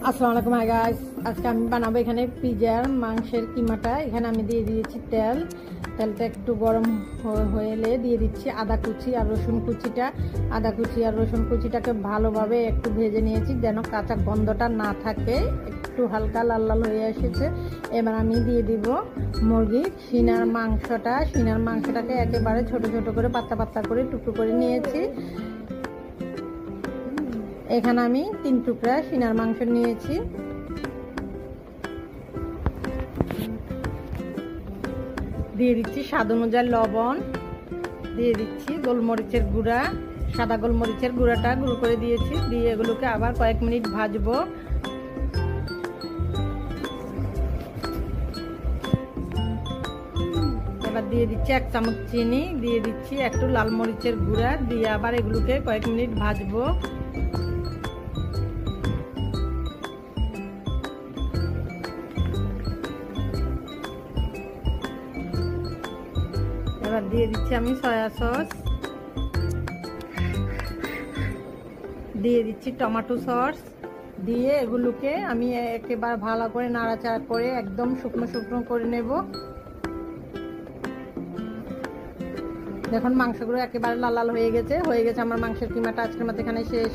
আসসালামু আলাইকুম গাইস, আজকে আমি বানাবো এখানে পিজার মাংসের কিমাটা। এখানে আমি দিয়ে দিয়েছি তেলটা একটু গরম হলে দিয়ে দিচ্ছি আদা কুচি আর রসুন কুচিটা। আদা কুচি আর রসুন কুচিটাকে ভালোভাবে একটু ভেজে নিয়েছি যেন কাঁচা গন্ধটা না থাকে, একটু হালকা লাল লাল হয়ে এসেছে। এবার আমি দিয়ে দিব মুরগির সিনার মাংসটাকে একেবারে ছোট ছোট করে পাতলা করে টুকরো করে নিয়েছি। এখানে আমি 3 টুকরা সিনার মাংস নিয়েছি। দিয়ে দিচ্ছি স্বাদ অনুযায়ী লবণ, দিয়ে দিচ্ছি গোলমরিচের গুঁড়া, সাদা গোলমরিচের গুঁড়াটা গুঁড়ো করে দিয়েছি। দিয়ে এগুলোকে আবার কয়েক মিনিট ভাজবো। এবার দিয়ে দিচ্ছি 1 চামচ চিনি, দিয়ে দিচ্ছি একটু লাল মরিচের গুঁড়া, দিয়ে আবার এগুলোকে কয়েক মিনিট ভাজবো। এবার দিয়ে দিচ্ছি আমি সয়া সস, দিয়ে দিচ্ছি টমেটো সস, দিয়ে এগুলোকে আমি একেবারে ভালো করে নাড়াচাড়া করে একদম শুকনো শুকনো করে নেব। দেখুন মাংসগুলো একেবারে লাল লাল হয়ে গেছে আমার মাংসের কিমাটা আজকের মতো এখানে শেষ।